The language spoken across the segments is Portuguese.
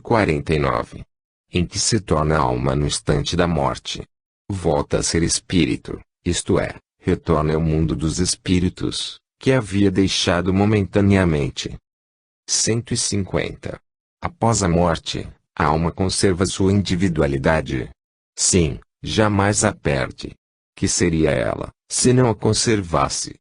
49. Em que se torna alma no instante da morte. Volta a ser espírito, isto é, retorna ao mundo dos espíritos, que havia deixado momentaneamente. 150. Após a morte, a alma conserva sua individualidade. Sim, jamais a perde. Que seria ela, se não a conservasse?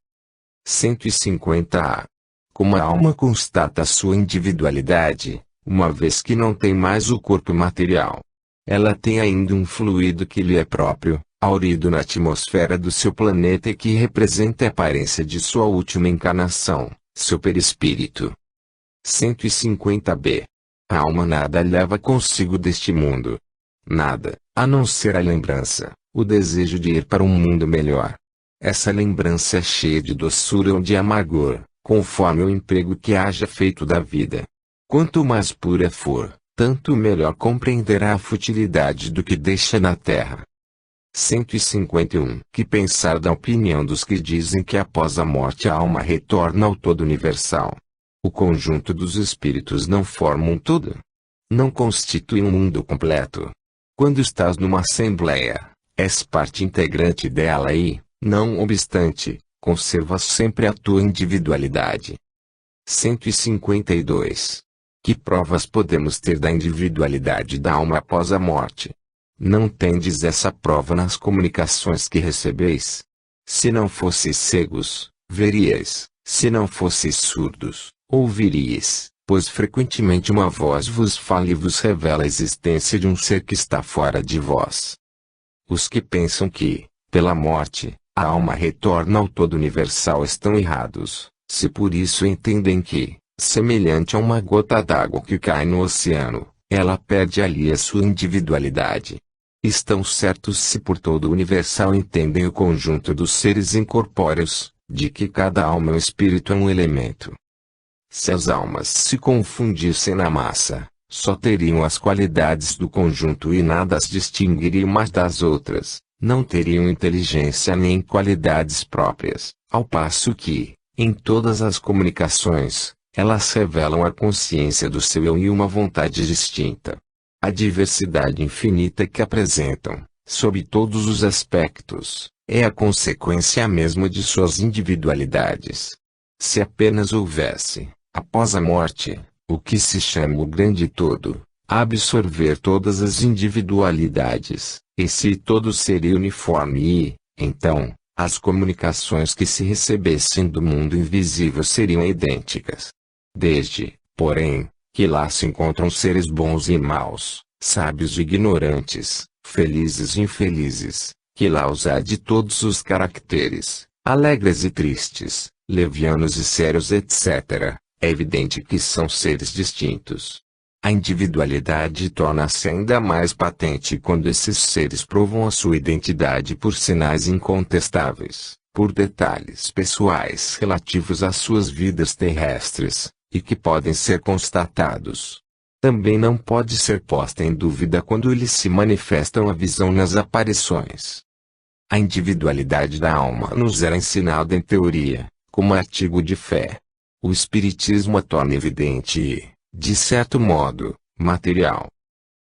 150-A. Como a alma constata sua individualidade, uma vez que não tem mais o corpo material, ela tem ainda um fluido que lhe é próprio, aurido na atmosfera do seu planeta e que representa a aparência de sua última encarnação, seu perispírito. 150-B. A alma nada leva consigo deste mundo. Nada, a não ser a lembrança, o desejo de ir para um mundo melhor. Essa lembrança é cheia de doçura ou de amargor, conforme o emprego que haja feito da vida. Quanto mais pura for, tanto melhor compreenderá a futilidade do que deixa na terra. 151. Que pensar da opinião dos que dizem que após a morte a alma retorna ao todo universal? O conjunto dos espíritos não forma um todo? Não constitui um mundo completo? Quando estás numa assembleia, és parte integrante dela e, não obstante, conservas sempre a tua individualidade. 152. Que provas podemos ter da individualidade da alma após a morte? Não tendes essa prova nas comunicações que recebeis? Se não fosseis cegos, veríeis; se não fosseis surdos, ouviríeis, pois frequentemente uma voz vos fala e vos revela a existência de um ser que está fora de vós. Os que pensam que, pela morte, a alma retorna ao todo universal estão errados, se por isso entendem que, semelhante a uma gota d'água que cai no oceano, ela perde ali a sua individualidade. Estão certos se por todo universal entendem o conjunto dos seres incorpóreos, de que cada alma é um espírito é um elemento. Se as almas se confundissem na massa, só teriam as qualidades do conjunto e nada as distinguiria umas das outras, não teriam inteligência nem qualidades próprias, ao passo que, em todas as comunicações, elas revelam a consciência do seu eu e uma vontade distinta. A diversidade infinita que apresentam, sob todos os aspectos, é a consequência mesma de suas individualidades. Se apenas houvesse, após a morte, o que se chama o grande todo, a absorver todas as individualidades, esse todo seria uniforme e, então, as comunicações que se recebessem do mundo invisível seriam idênticas. Desde, porém, que lá se encontram seres bons e maus, sábios e ignorantes, felizes e infelizes, que lá os há de todos os caracteres, alegres e tristes, levianos e sérios etc., é evidente que são seres distintos. A individualidade torna-se ainda mais patente quando esses seres provam a sua identidade por sinais incontestáveis, por detalhes pessoais relativos às suas vidas terrestres, e que podem ser constatados. Também não pode ser posta em dúvida quando eles se manifestam a visão nas aparições. A individualidade da alma nos era ensinada em teoria, como artigo de fé. O Espiritismo a torna evidente e, de certo modo, material.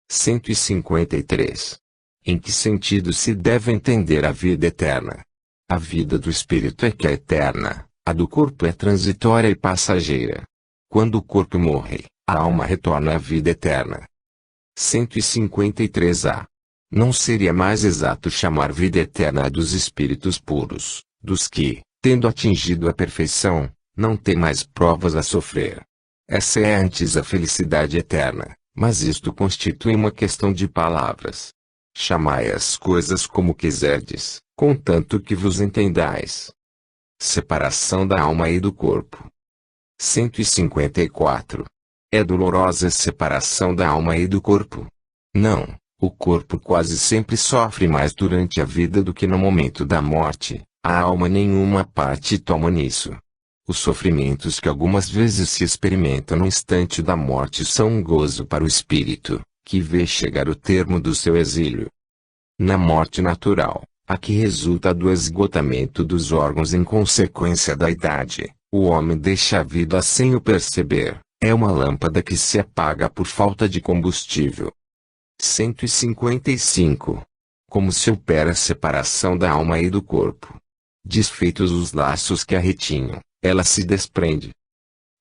153. Em que sentido se deve entender a vida eterna? A vida do espírito é que é eterna, a do corpo é transitória e passageira. Quando o corpo morre, a alma retorna à vida eterna. 153-A. Não seria mais exato chamar vida eterna a dos espíritos puros, dos que, tendo atingido a perfeição, não têm mais provas a sofrer? Essa é antes a felicidade eterna, mas isto constitui uma questão de palavras. Chamai as coisas como quiserdes, contanto que vos entendais. Separação da alma e do corpo. 154. É dolorosa a separação da alma e do corpo? Não, o corpo quase sempre sofre mais durante a vida do que no momento da morte, a alma nenhuma parte toma nisso. Os sofrimentos que algumas vezes se experimentam no instante da morte são um gozo para o espírito, que vê chegar o termo do seu exílio. Na morte natural, a que resulta do esgotamento dos órgãos em consequência da idade, o homem deixa a vida sem o perceber, É uma lâmpada que se apaga por falta de combustível. 155. Como se opera a separação da alma e do corpo? Desfeitos os laços que a retinham, ela se desprende.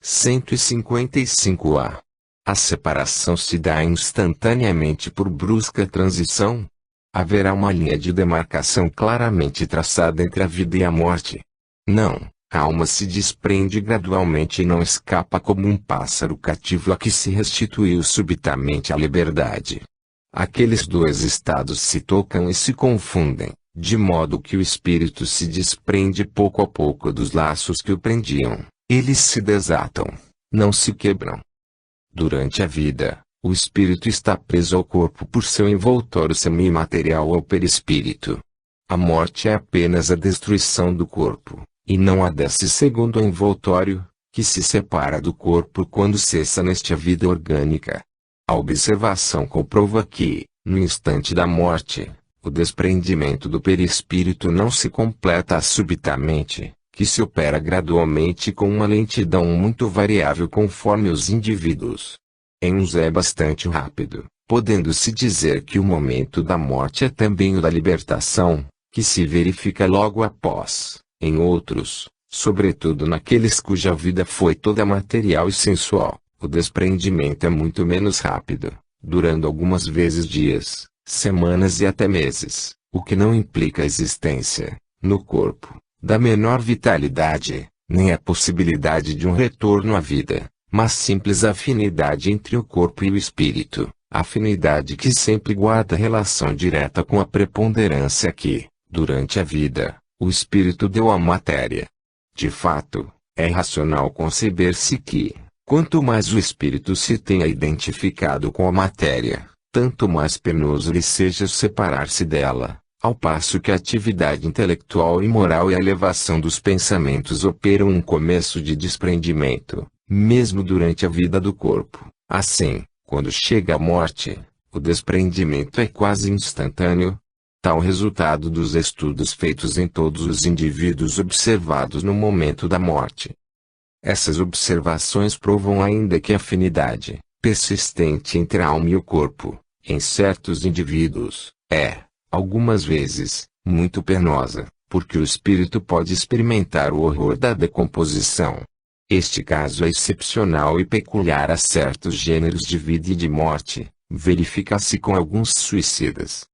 155A. A separação se dá instantaneamente por brusca transição? Haverá uma linha de demarcação claramente traçada entre a vida e a morte? Não, a alma se desprende gradualmente e não escapa como um pássaro cativo a que se restituiu subitamente à liberdade. Aqueles dois estados se tocam e se confundem, de modo que o espírito se desprende pouco a pouco dos laços que o prendiam. Eles se desatam, não se quebram. Durante a vida, o espírito está preso ao corpo por seu envoltório semi-material ou perispírito. A morte é apenas a destruição do corpo, e não a desse segundo envoltório, que se separa do corpo quando cessa nesta vida orgânica. A observação comprova que, no instante da morte, o desprendimento do perispírito não se completa subitamente, que se opera gradualmente com uma lentidão muito variável conforme os indivíduos. Em uns é bastante rápido, podendo-se dizer que o momento da morte é também o da libertação, que se verifica logo após. Em outros, sobretudo naqueles cuja vida foi toda material e sensual, o desprendimento é muito menos rápido, durando algumas vezes dias, semanas e até meses, o que não implica a existência, no corpo, da menor vitalidade, nem a possibilidade de um retorno à vida, mas simples afinidade entre o corpo e o espírito, afinidade que sempre guarda relação direta com a preponderância que, durante a vida, o espírito deu à matéria. De fato, é racional conceber-se que, quanto mais o espírito se tenha identificado com a matéria, tanto mais penoso lhe seja separar-se dela, ao passo que a atividade intelectual e moral e a elevação dos pensamentos operam um começo de desprendimento, mesmo durante a vida do corpo. Assim, quando chega a morte, o desprendimento é quase instantâneo. Tal resultado dos estudos feitos em todos os indivíduos observados no momento da morte. Essas observações provam ainda que a afinidade, persistente entre a alma e o corpo, em certos indivíduos, é, algumas vezes, muito penosa, porque o espírito pode experimentar o horror da decomposição. Este caso é excepcional e peculiar a certos gêneros de vida e de morte, verifica-se com alguns suicidas.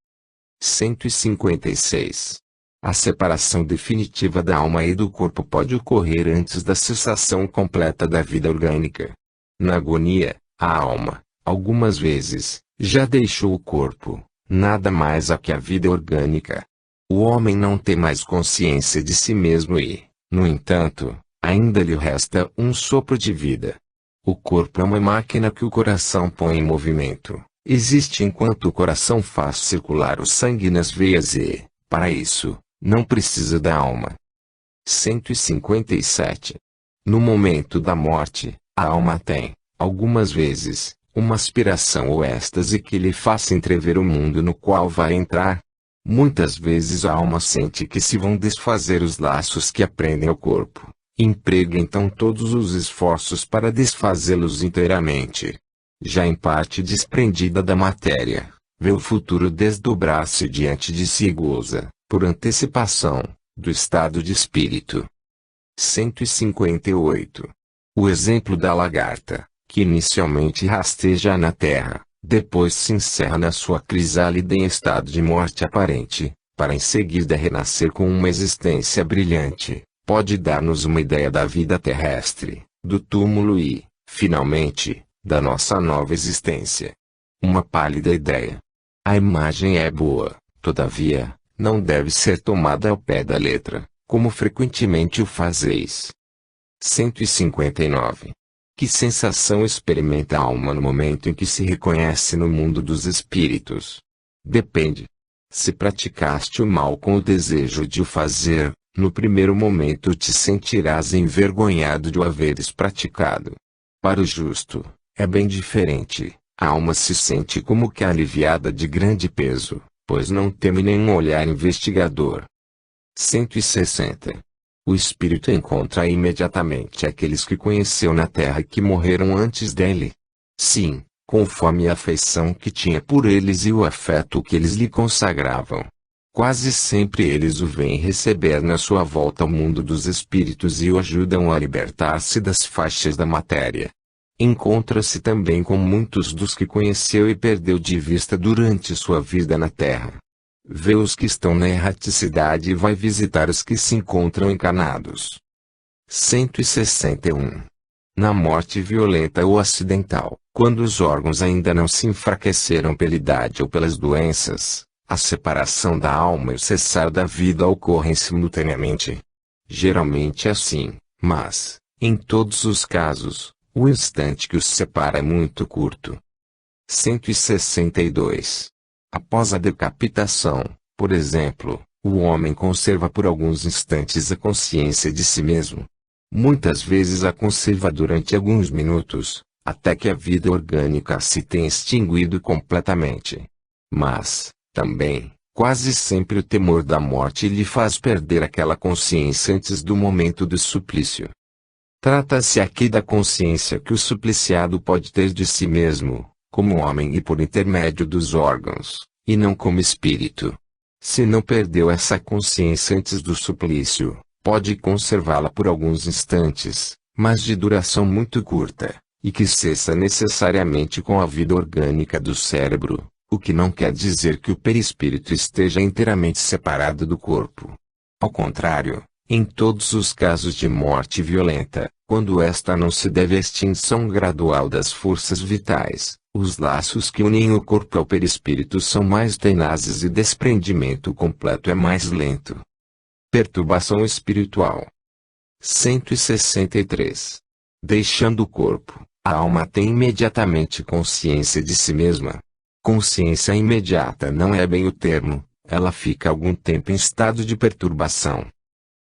156. A separação definitiva da alma e do corpo pode ocorrer antes da cessação completa da vida orgânica. Na agonia, a alma, algumas vezes, já deixou o corpo, nada mais há que a vida orgânica. O homem não tem mais consciência de si mesmo e, no entanto, ainda lhe resta um sopro de vida. O corpo é uma máquina que o coração põe em movimento. Existe enquanto o coração faz circular o sangue nas veias e, para isso, não precisa da alma. 157. No momento da morte, a alma tem, algumas vezes, uma aspiração ou êxtase que lhe faça entrever o mundo no qual vai entrar. Muitas vezes a alma sente que se vão desfazer os laços que a prendem ao corpo. Emprega então todos os esforços para desfazê-los inteiramente. Já em parte desprendida da matéria, vê o futuro desdobrar-se diante de si e goza, por antecipação, do estado de espírito. 158. O exemplo da lagarta, que inicialmente rasteja na terra, depois se encerra na sua crisálida em estado de morte aparente, para em seguida renascer com uma existência brilhante, pode dar-nos uma ideia da vida terrestre, do túmulo e, finalmente, da nossa nova existência. Uma pálida ideia. A imagem é boa, todavia, não deve ser tomada ao pé da letra, como frequentemente o fazeis. 159. Que sensação experimenta a alma no momento em que se reconhece no mundo dos espíritos? Depende. Se praticaste o mal com o desejo de o fazer, no primeiro momento te sentirás envergonhado de o haveres praticado. Para o justo, é bem diferente. A alma se sente como que aliviada de grande peso, pois não teme nenhum olhar investigador. 160. O espírito encontra imediatamente aqueles que conheceu na terra e que morreram antes dele. Sim, conforme a afeição que tinha por eles e o afeto que eles lhe consagravam. Quase sempre eles o vêm receber na sua volta ao mundo dos espíritos e o ajudam a libertar-se das faixas da matéria. Encontra-se também com muitos dos que conheceu e perdeu de vista durante sua vida na terra. Vê os que estão na erraticidade e vai visitar os que se encontram encarnados. 161. Na morte violenta ou acidental, quando os órgãos ainda não se enfraqueceram pela idade ou pelas doenças, a separação da alma e o cessar da vida ocorrem simultaneamente. Geralmente é assim, mas, em todos os casos, o instante que os separa é muito curto. 162. Após a decapitação, por exemplo, o homem conserva por alguns instantes a consciência de si mesmo. Muitas vezes a conserva durante alguns minutos, até que a vida orgânica se tenha extinguido completamente. Mas, também, quase sempre o temor da morte lhe faz perder aquela consciência antes do momento do suplício. Trata-se aqui da consciência que o supliciado pode ter de si mesmo, como homem e por intermédio dos órgãos, e não como espírito. Se não perdeu essa consciência antes do suplício, pode conservá-la por alguns instantes, mas de duração muito curta, e que cessa necessariamente com a vida orgânica do cérebro, o que não quer dizer que o perispírito esteja inteiramente separado do corpo. Ao contrário, em todos os casos de morte violenta, quando esta não se deve à extinção gradual das forças vitais, os laços que unem o corpo ao perispírito são mais tenazes e desprendimento completo é mais lento. Perturbação espiritual. 163. Deixando o corpo, a alma tem imediatamente consciência de si mesma. Consciência imediata não é bem o termo, ela fica algum tempo em estado de perturbação.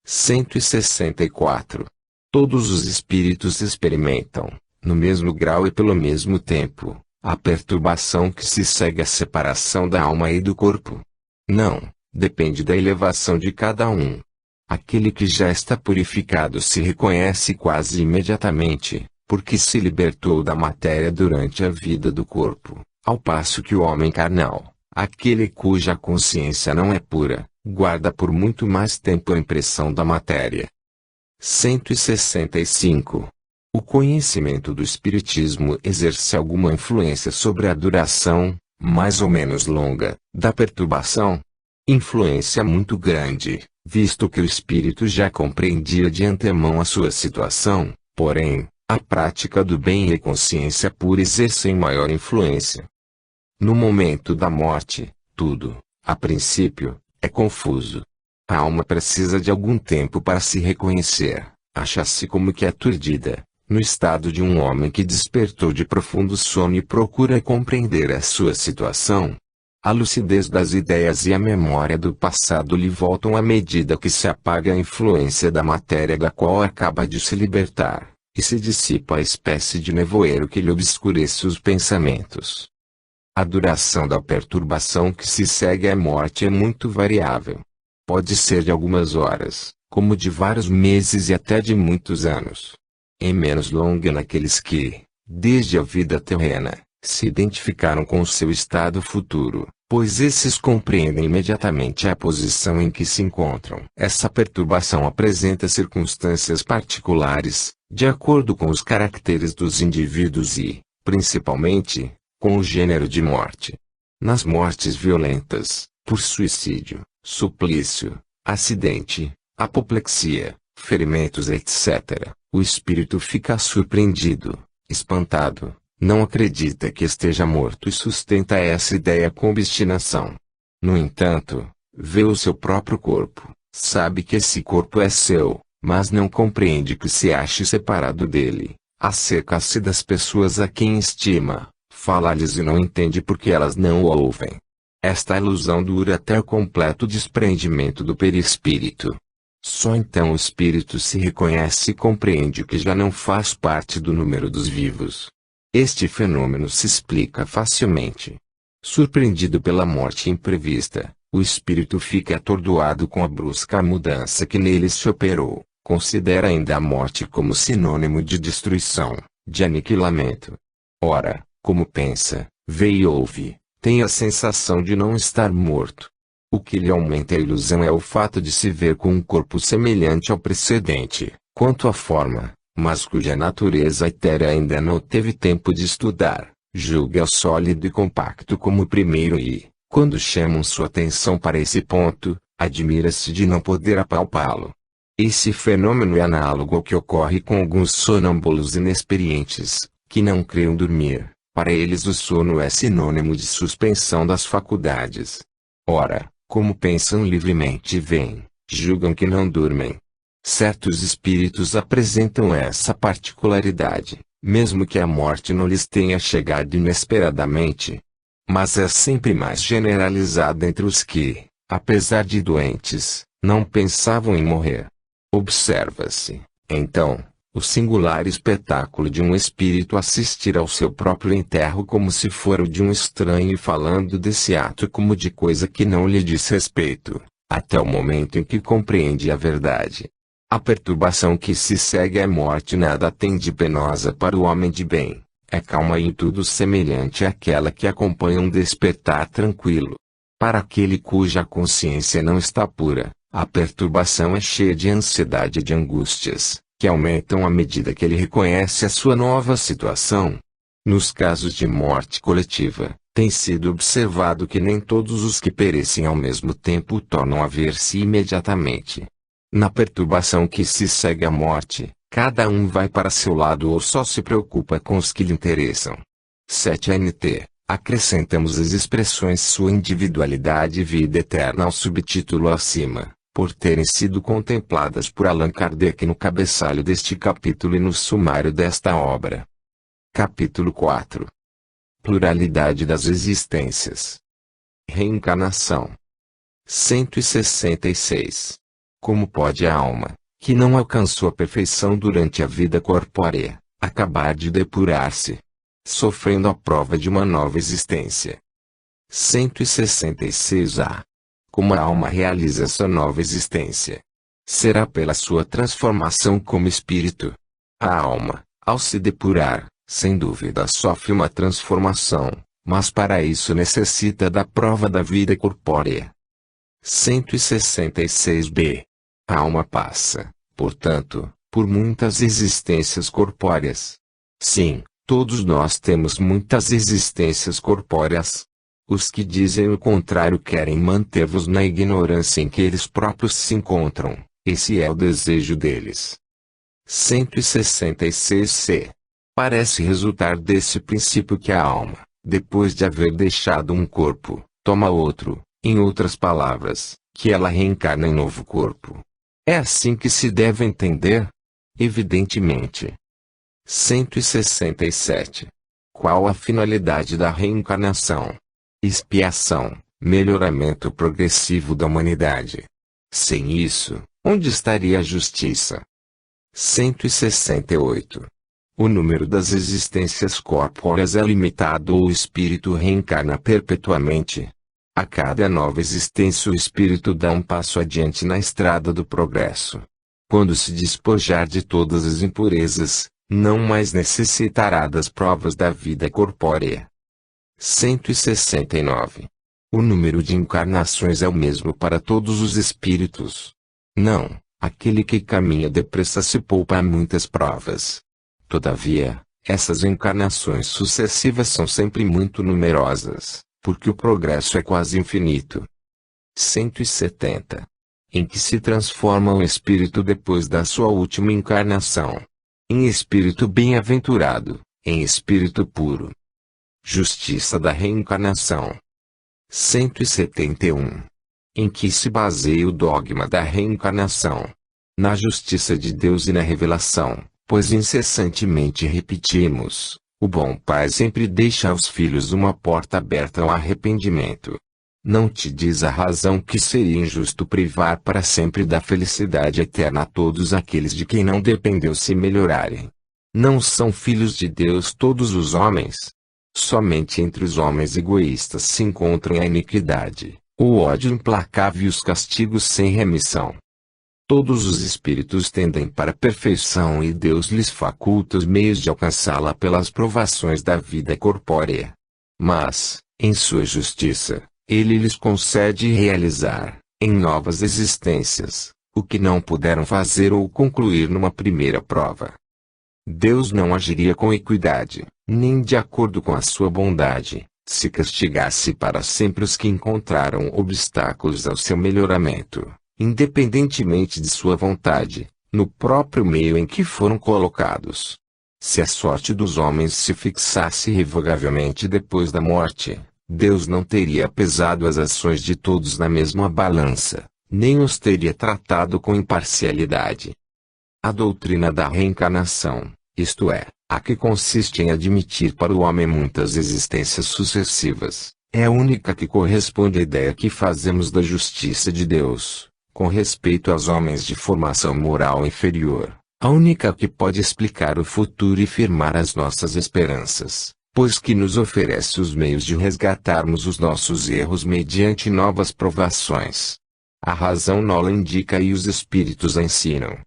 164. Todos os espíritos experimentam, no mesmo grau e pelo mesmo tempo, a perturbação que se segue à separação da alma e do corpo. Não, depende da elevação de cada um. Aquele que já está purificado se reconhece quase imediatamente, porque se libertou da matéria durante a vida do corpo, ao passo que o homem carnal, aquele cuja consciência não é pura, guarda por muito mais tempo a impressão da matéria. 165. O conhecimento do espiritismo exerce alguma influência sobre a duração, mais ou menos longa, da perturbação? Influência muito grande, visto que o espírito já compreendia de antemão a sua situação, porém, a prática do bem e a consciência pura exercem maior influência. No momento da morte, tudo, a princípio, é confuso. A alma precisa de algum tempo para se reconhecer, acha-se como que aturdida, no estado de um homem que despertou de profundo sono e procura compreender a sua situação. A lucidez das ideias e a memória do passado lhe voltam à medida que se apaga a influência da matéria da qual acaba de se libertar, e se dissipa a espécie de nevoeiro que lhe obscurece os pensamentos. A duração da perturbação que se segue à morte é muito variável. Pode ser de algumas horas, como de vários meses e até de muitos anos. É menos longa naqueles que, desde a vida terrena, se identificaram com o seu estado futuro, pois esses compreendem imediatamente a posição em que se encontram. Essa perturbação apresenta circunstâncias particulares, de acordo com os caracteres dos indivíduos e, principalmente, com o gênero de morte. Nas mortes violentas, por suicídio, suplício, acidente, apoplexia, ferimentos etc., o espírito fica surpreendido, espantado, não acredita que esteja morto e sustenta essa ideia com obstinação. No entanto, vê o seu próprio corpo, sabe que esse corpo é seu, mas não compreende que se ache separado dele, acerca-se das pessoas a quem estima, fala-lhes e não entende porque elas não o ouvem. Esta ilusão dura até o completo desprendimento do perispírito. Só então o espírito se reconhece e compreende que já não faz parte do número dos vivos. Este fenômeno se explica facilmente. Surpreendido pela morte imprevista, O espírito fica atordoado com a brusca mudança que nele se operou, considera ainda a morte como sinônimo de destruição, de aniquilamento. Ora, como pensa, vê e ouve, tem a sensação de não estar morto. O que lhe aumenta a ilusão é o fato de se ver com um corpo semelhante ao precedente, quanto à forma, mas cuja natureza etérea ainda não teve tempo de estudar, julga sólido e compacto como o primeiro e, quando chamam sua atenção para esse ponto, admira-se de não poder apalpá-lo. Esse fenômeno é análogo ao que ocorre com alguns sonâmbulos inexperientes, que não creem dormir. Para eles o sono é sinônimo de suspensão das faculdades. Ora, como pensam livremente e veem, julgam que não dormem. Certos espíritos apresentam essa particularidade, mesmo que a morte não lhes tenha chegado inesperadamente. Mas é sempre mais generalizada entre os que, apesar de doentes, não pensavam em morrer. Observa-se, então, o singular espetáculo de um espírito assistir ao seu próprio enterro como se fora o de um estranho e falando desse ato como de coisa que não lhe diz respeito, até o momento em que compreende a verdade. A perturbação que se segue à morte nada tem de penosa para o homem de bem, é calma e em tudo semelhante àquela que acompanha um despertar tranquilo. Para aquele cuja consciência não está pura, a perturbação é cheia de ansiedade e de angústias, que aumentam à medida que ele reconhece a sua nova situação. Nos casos de morte coletiva, tem sido observado que nem todos os que perecem ao mesmo tempo tornam a ver-se imediatamente. Na perturbação que se segue à morte, cada um vai para seu lado ou só se preocupa com os que lhe interessam. 7nt. Acrescentamos as expressões sua individualidade e vida eterna ao subtítulo acima, por terem sido contempladas por Allan Kardec no cabeçalho deste capítulo e no sumário desta obra. Capítulo 4. Pluralidade das existências. Reencarnação. 166. Como pode a alma, que não alcançou a perfeição durante a vida corpórea, acabar de depurar-se, sofrendo a prova de uma nova existência? 166a. Como a alma realiza essa nova existência? Será pela sua transformação como espírito. A alma, ao se depurar, sem dúvida sofre uma transformação, mas para isso necessita da prova da vida corpórea. 166b. A alma passa, portanto, por muitas existências corpóreas. Sim, todos nós temos muitas existências corpóreas. Os que dizem o contrário querem manter-vos na ignorância em que eles próprios se encontram, esse é o desejo deles. 166c. Parece resultar desse princípio que a alma, depois de haver deixado um corpo, toma outro, em outras palavras, que ela reencarna em novo corpo. É assim que se deve entender? Evidentemente. 167. Qual a finalidade da reencarnação? Expiação, melhoramento progressivo da humanidade. Sem isso, onde estaria a justiça? 168. O número das existências corpóreas é limitado ou o espírito reencarna perpetuamente? A cada nova existência o espírito dá um passo adiante na estrada do progresso. Quando se despojar de todas as impurezas, não mais necessitará das provas da vida corpórea. 169. O número de encarnações é o mesmo para todos os espíritos? Não, aquele que caminha depressa se poupa a muitas provas. Todavia, essas encarnações sucessivas são sempre muito numerosas, porque o progresso é quase infinito. 170. Em que se transforma o espírito depois da sua última encarnação? Em espírito bem-aventurado, em espírito puro. Justiça da reencarnação. 171. Em que se baseia o dogma da reencarnação? Na justiça de Deus e na revelação, pois incessantemente repetimos, o bom pai sempre deixa aos filhos uma porta aberta ao arrependimento. Não te diz a razão que seria injusto privar para sempre da felicidade eterna a todos aqueles de quem não dependeu se melhorarem? Não são filhos de Deus todos os homens? Somente entre os homens egoístas se encontra a iniquidade, o ódio implacável e os castigos sem remissão. Todos os espíritos tendem para a perfeição e Deus lhes faculta os meios de alcançá-la pelas provações da vida corpórea. Mas, em sua justiça, Ele lhes concede realizar, em novas existências, o que não puderam fazer ou concluir numa primeira prova. Deus não agiria com equidade, nem de acordo com a sua bondade, se castigasse para sempre os que encontraram obstáculos ao seu melhoramento, independentemente de sua vontade, no próprio meio em que foram colocados. Se a sorte dos homens se fixasse irrevogavelmente depois da morte, Deus não teria pesado as ações de todos na mesma balança, nem os teria tratado com imparcialidade. A doutrina da reencarnação, isto é, a que consiste em admitir para o homem muitas existências sucessivas, é a única que corresponde à ideia que fazemos da justiça de Deus, com respeito aos homens de formação moral inferior, a única que pode explicar o futuro e firmar as nossas esperanças, pois que nos oferece os meios de resgatarmos os nossos erros mediante novas provações. A razão nola indica e os espíritos a ensinam.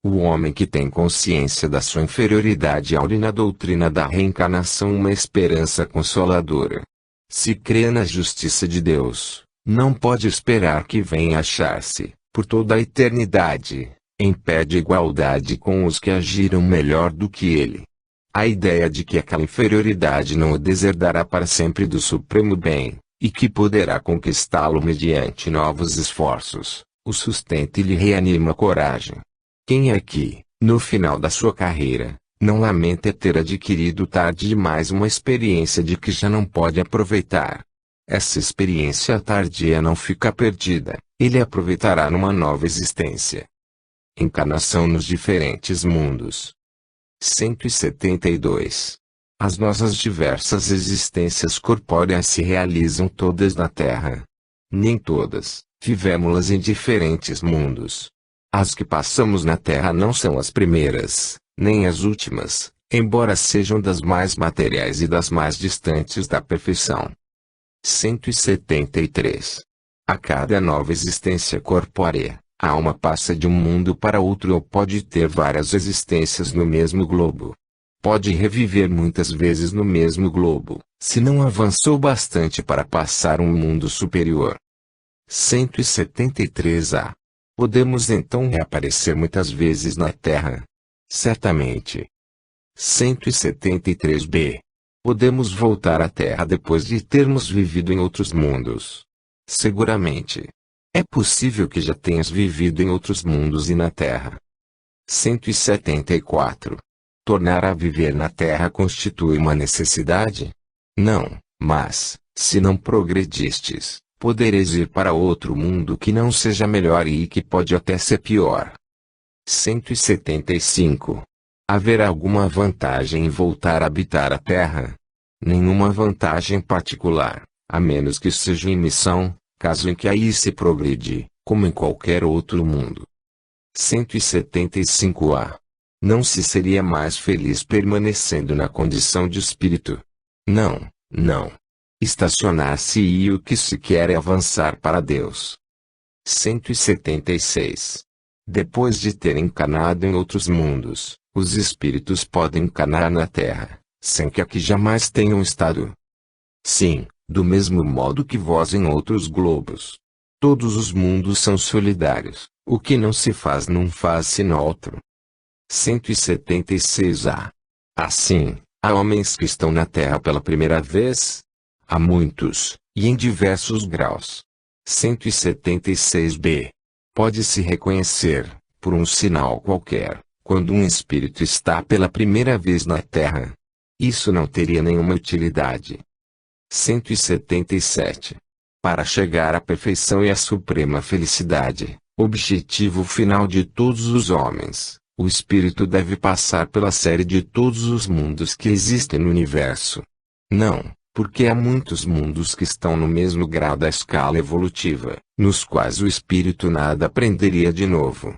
O homem que tem consciência da sua inferioridade aure na doutrina da reencarnação uma esperança consoladora. Se crê na justiça de Deus, não pode esperar que venha achar-se, por toda a eternidade, em pé de igualdade com os que agiram melhor do que ele. A ideia de que aquela inferioridade não o deserdará para sempre do supremo bem, e que poderá conquistá-lo mediante novos esforços, o sustenta e lhe reanima a coragem. Quem é que, no final da sua carreira, não lamenta ter adquirido tarde demais uma experiência de que já não pode aproveitar? Essa experiência tardia não fica perdida, ele aproveitará numa nova existência. Encarnação nos diferentes mundos. 172. As nossas diversas existências corpóreas se realizam todas na Terra. Nem todas, vivemos-las em diferentes mundos. As que passamos na Terra não são as primeiras, nem as últimas, embora sejam das mais materiais e das mais distantes da perfeição. 173. A cada nova existência corpórea, a alma passa de um mundo para outro ou pode ter várias existências no mesmo globo. Pode reviver muitas vezes no mesmo globo, se não avançou bastante para passar um mundo superior. 173a. Podemos então reaparecer muitas vezes na Terra? Certamente. 173b. Podemos voltar à Terra depois de termos vivido em outros mundos? Seguramente. É possível que já tenhas vivido em outros mundos e na Terra. 174. Tornar a viver na Terra constitui uma necessidade? Não, mas, se não progredistes, podereis ir para outro mundo que não seja melhor e que pode até ser pior. 175. Haverá alguma vantagem em voltar a habitar a Terra? Nenhuma vantagem particular, a menos que seja em missão, caso em que aí se progride, como em qualquer outro mundo. 175a. Não se seria mais feliz permanecendo na condição de espírito? Não, não. Estacionar-se-ia o que se quer é avançar para Deus. 176. Depois de ter encarnado em outros mundos, os espíritos podem encarnar na Terra, sem que aqui jamais tenham estado. Sim, do mesmo modo que vós em outros globos. Todos os mundos são solidários, o que não se faz não faz-se no outro. 176a. Assim, há homens que estão na Terra pela primeira vez? Há muitos, e em diversos graus. 176b. Pode-se reconhecer, por um sinal qualquer, quando um espírito está pela primeira vez na Terra. Isso não teria nenhuma utilidade. 177. Para chegar à perfeição e à suprema felicidade, objetivo final de todos os homens, o espírito deve passar pela série de todos os mundos que existem no universo. Não, porque há muitos mundos que estão no mesmo grau da escala evolutiva, nos quais o espírito nada aprenderia de novo.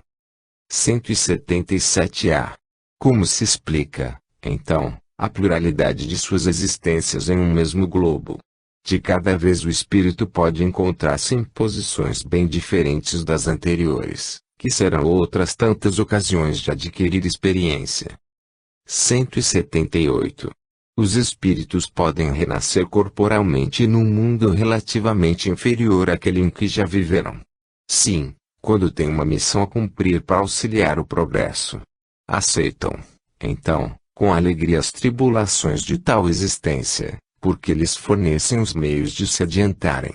177a. Como se explica, então, a pluralidade de suas existências em um mesmo globo? De cada vez o espírito pode encontrar-se em posições bem diferentes das anteriores, que serão outras tantas ocasiões de adquirir experiência. 178. Os espíritos podem renascer corporalmente num mundo relativamente inferior àquele em que já viveram. Sim, quando têm uma missão a cumprir para auxiliar o progresso. Aceitam, então, com alegria as tribulações de tal existência, porque lhes fornecem os meios de se adiantarem.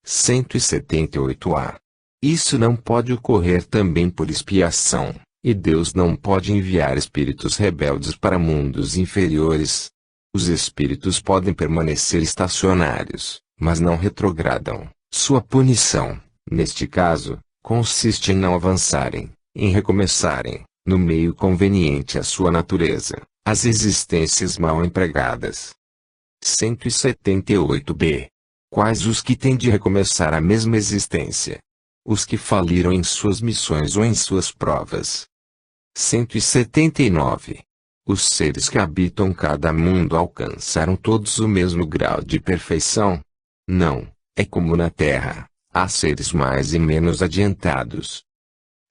178a. Isso não pode ocorrer também por expiação, e Deus não pode enviar espíritos rebeldes para mundos inferiores. Os espíritos podem permanecer estacionários, mas não retrogradam. Sua punição, neste caso, consiste em não avançarem, em recomeçarem, no meio conveniente à sua natureza, as existências mal empregadas. 178b. Quais os que têm de recomeçar a mesma existência? Os que faliram em suas missões ou em suas provas. 179. Os seres que habitam cada mundo alcançaram todos o mesmo grau de perfeição? Não, é como na Terra, há seres mais e menos adiantados.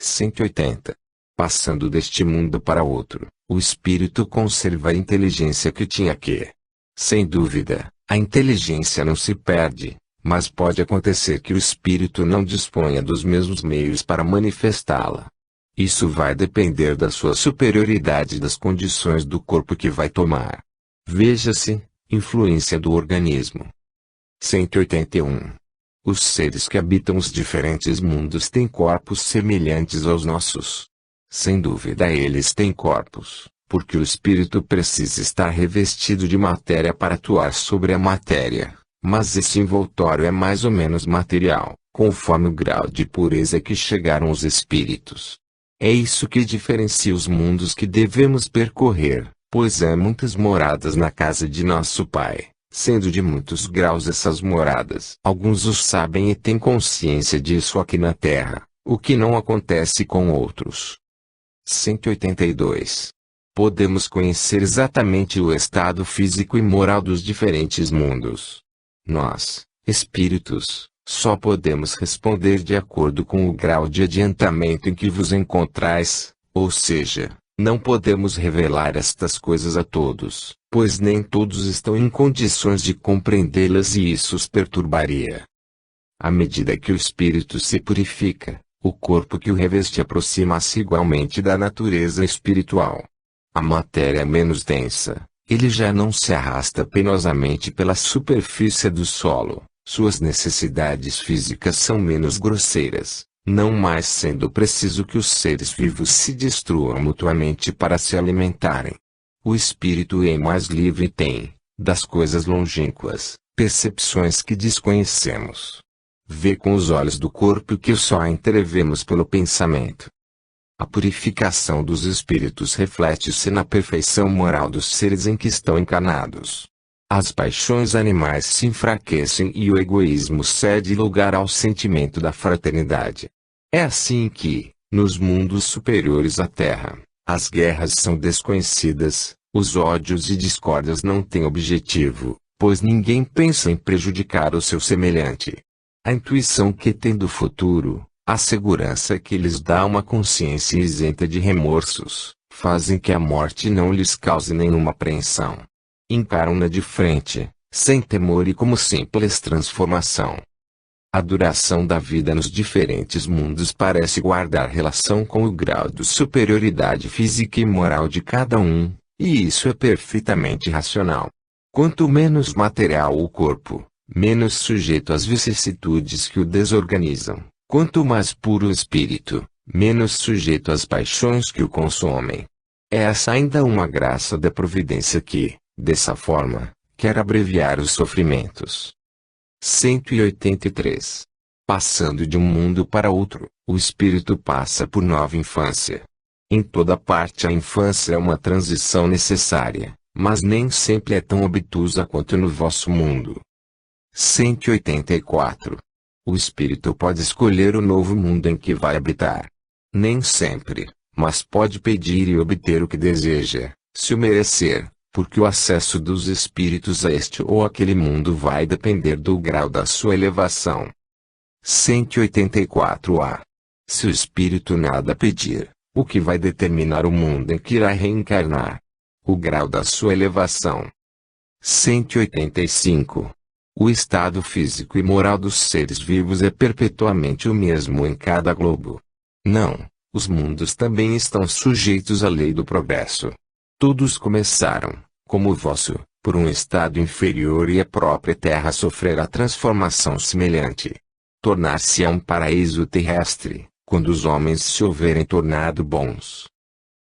180. Passando deste mundo para outro, o espírito conserva a inteligência que tinha que. Sem dúvida, a inteligência não se perde, mas pode acontecer que o espírito não disponha dos mesmos meios para manifestá-la. Isso vai depender da sua superioridade e das condições do corpo que vai tomar. Veja-se, influência do organismo. 181. Os seres que habitam os diferentes mundos têm corpos semelhantes aos nossos. Sem dúvida eles têm corpos, porque o espírito precisa estar revestido de matéria para atuar sobre a matéria, mas esse envoltório é mais ou menos material, conforme o grau de pureza que chegaram os espíritos. É isso que diferencia os mundos que devemos percorrer, pois há muitas moradas na casa de nosso Pai, sendo de muitos graus essas moradas. Alguns o sabem e têm consciência disso aqui na Terra, o que não acontece com outros. 182. Podemos conhecer exatamente o estado físico e moral dos diferentes mundos. Nós, espíritos, só podemos responder de acordo com o grau de adiantamento em que vos encontrais, ou seja, não podemos revelar estas coisas a todos, pois nem todos estão em condições de compreendê-las e isso os perturbaria. À medida que o espírito se purifica, o corpo que o reveste aproxima-se igualmente da natureza espiritual. A matéria é menos densa, ele já não se arrasta penosamente pela superfície do solo. Suas necessidades físicas são menos grosseiras, não mais sendo preciso que os seres vivos se destruam mutuamente para se alimentarem. O espírito é mais livre e tem, das coisas longínquas, percepções que desconhecemos. Vê com os olhos do corpo que só entrevemos pelo pensamento. A purificação dos espíritos reflete-se na perfeição moral dos seres em que estão encarnados. As paixões animais se enfraquecem e o egoísmo cede lugar ao sentimento da fraternidade. É assim que, nos mundos superiores à Terra, as guerras são desconhecidas, os ódios e discórdias não têm objetivo, pois ninguém pensa em prejudicar o seu semelhante. A intuição que tem do futuro, a segurança que lhes dá uma consciência isenta de remorsos, fazem que a morte não lhes cause nenhuma apreensão. Encaram-na de frente, sem temor e como simples transformação. A duração da vida nos diferentes mundos parece guardar relação com o grau de superioridade física e moral de cada um, e isso é perfeitamente racional. Quanto menos material o corpo, menos sujeito às vicissitudes que o desorganizam. Quanto mais puro o espírito, menos sujeito às paixões que o consomem. É essa ainda uma graça da providência que, dessa forma, quer abreviar os sofrimentos. 183. Passando de um mundo para outro, o espírito passa por nova infância. Em toda parte a infância é uma transição necessária, mas nem sempre é tão obtusa quanto no vosso mundo. 184. O espírito pode escolher o novo mundo em que vai habitar. Nem sempre, mas pode pedir e obter o que deseja, se o merecer, porque o acesso dos espíritos a este ou aquele mundo vai depender do grau da sua elevação. 184a. Se o espírito nada pedir, o que vai determinar o mundo em que irá reencarnar? O grau da sua elevação. 185. O estado físico e moral dos seres vivos é perpetuamente o mesmo em cada globo. Não, os mundos também estão sujeitos à lei do progresso. Todos começaram, como o vosso, por um estado inferior e a própria Terra sofrerá transformação semelhante. Tornar-se-á um paraíso terrestre, quando os homens se houverem tornado bons.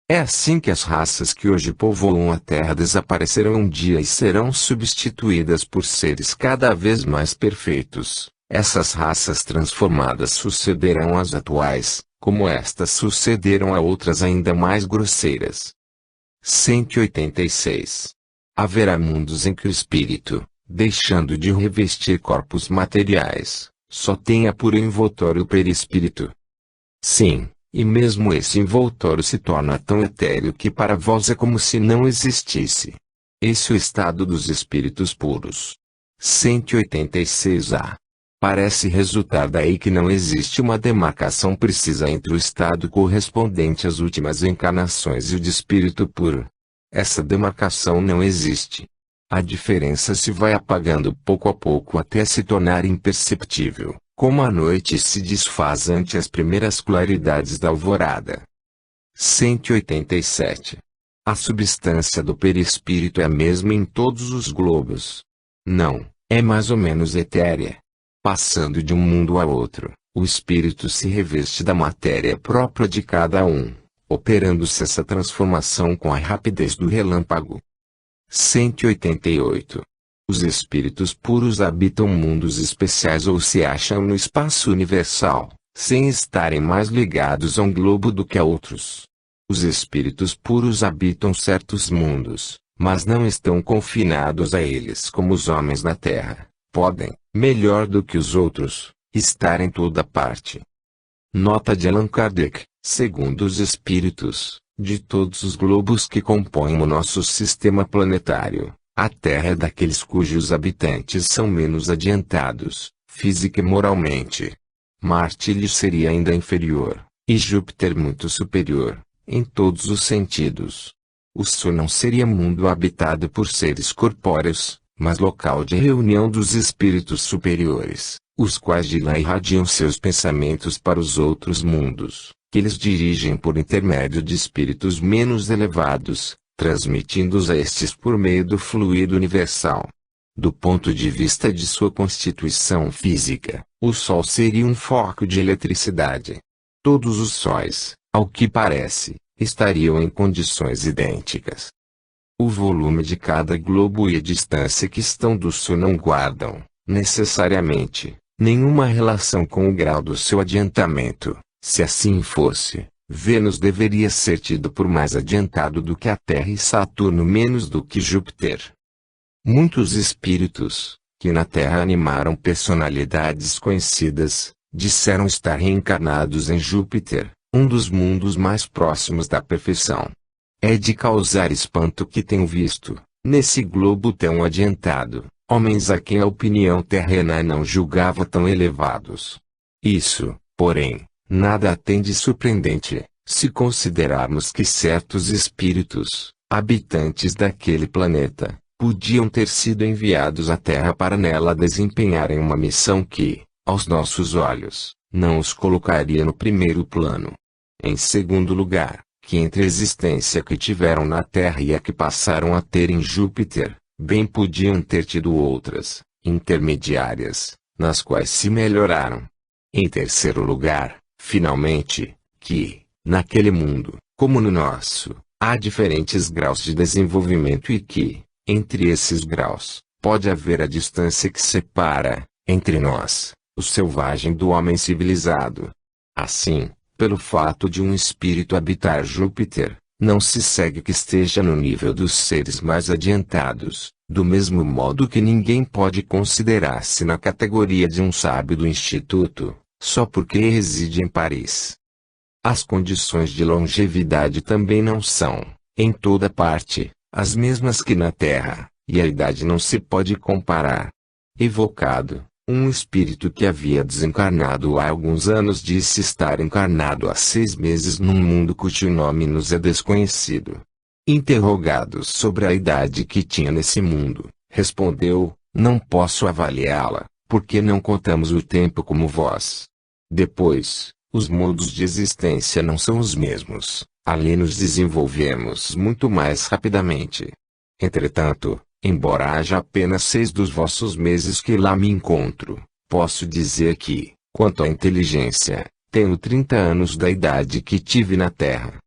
É assim que as raças que hoje povoam a Terra desaparecerão um dia e serão substituídas por seres cada vez mais perfeitos. Essas raças transformadas sucederão às atuais, como estas sucederam a outras ainda mais grosseiras. 186. Haverá mundos em que o espírito, deixando de revestir corpos materiais, só tenha por envoltório o perispírito. Sim, e mesmo esse envoltório se torna tão etéreo que para vós é como se não existisse. Esse é o estado dos espíritos puros. 186a. Parece resultar daí que não existe uma demarcação precisa entre o estado correspondente às últimas encarnações e o de espírito puro. Essa demarcação não existe. A diferença se vai apagando pouco a pouco até se tornar imperceptível, como a noite se desfaz ante as primeiras claridades da alvorada. 187. A substância do perispírito é a mesma em todos os globos. Não, é mais ou menos etérea. Passando de um mundo a outro, o espírito se reveste da matéria própria de cada um, operando-se essa transformação com a rapidez do relâmpago. 188. Os espíritos puros habitam mundos especiais ou se acham no espaço universal, sem estarem mais ligados a um globo do que a outros. Os espíritos puros habitam certos mundos, mas não estão confinados a eles como os homens na Terra. Podem, melhor do que os outros, estar em toda parte. Nota de Allan Kardec: segundo os espíritos, de todos os globos que compõem o nosso sistema planetário, a Terra é daqueles cujos habitantes são menos adiantados, física e moralmente. Marte lhe seria ainda inferior, e Júpiter muito superior, em todos os sentidos. O Sol não seria mundo habitado por seres corpóreos, mas local de reunião dos espíritos superiores, os quais de lá irradiam seus pensamentos para os outros mundos, que eles dirigem por intermédio de espíritos menos elevados, transmitindo-os a estes por meio do fluido universal. Do ponto de vista de sua constituição física, o Sol seria um foco de eletricidade. Todos os sóis, ao que parece, estariam em condições idênticas. O volume de cada globo e a distância que estão do Sol não guardam, necessariamente, nenhuma relação com o grau do seu adiantamento. Se assim fosse, Vênus deveria ser tido por mais adiantado do que a Terra e Saturno menos do que Júpiter. Muitos espíritos, que na Terra animaram personalidades conhecidas, disseram estar reencarnados em Júpiter, um dos mundos mais próximos da perfeição. É de causar espanto que tenho visto, nesse globo tão adiantado, homens a quem a opinião terrena não julgava tão elevados. Isso, porém, nada tem de surpreendente, se considerarmos que certos espíritos, habitantes daquele planeta, podiam ter sido enviados à Terra para nela desempenharem uma missão que, aos nossos olhos, não os colocaria no primeiro plano. Em segundo lugar, que entre a existência que tiveram na Terra e a que passaram a ter em Júpiter, bem podiam ter tido outras, intermediárias, nas quais se melhoraram. Em terceiro lugar, finalmente, que, naquele mundo, como no nosso, há diferentes graus de desenvolvimento e que, entre esses graus, pode haver a distância que separa, entre nós, o selvagem do homem civilizado. Assim, pelo fato de um espírito habitar Júpiter, não se segue que esteja no nível dos seres mais adiantados, do mesmo modo que ninguém pode considerar-se na categoria de um sábio do Instituto, só porque reside em Paris. As condições de longevidade também não são, em toda parte, as mesmas que na Terra, e a idade não se pode comparar. Evocado, um espírito que havia desencarnado há alguns anos disse estar encarnado há 6 meses num mundo cujo nome nos é desconhecido. Interrogado sobre a idade que tinha nesse mundo, respondeu: não posso avaliá-la, porque não contamos o tempo como vós. Depois, os modos de existência não são os mesmos, ali nos desenvolvemos muito mais rapidamente. Entretanto, embora haja apenas 6 dos vossos meses que lá me encontro, posso dizer que, quanto à inteligência, tenho 30 anos da idade que tive na Terra.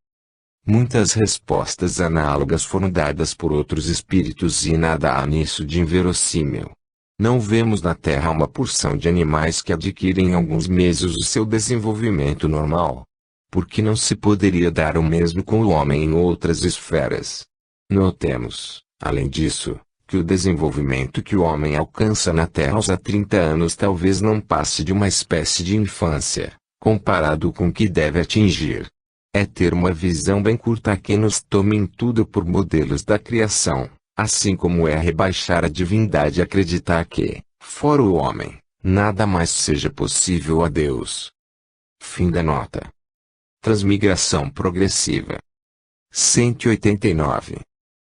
Muitas respostas análogas foram dadas por outros espíritos e nada há nisso de inverossímil. Não vemos na Terra uma porção de animais que adquirem em alguns meses o seu desenvolvimento normal. Por que não se poderia dar o mesmo com o homem em outras esferas? Notemos, além disso, que o desenvolvimento que o homem alcança na Terra aos 30 anos talvez não passe de uma espécie de infância, comparado com o que deve atingir. É ter uma visão bem curta que nos tome em tudo por modelos da criação, assim como é rebaixar a divindade e acreditar que, fora o homem, nada mais seja possível a Deus. Fim da nota. Transmigração progressiva. 189.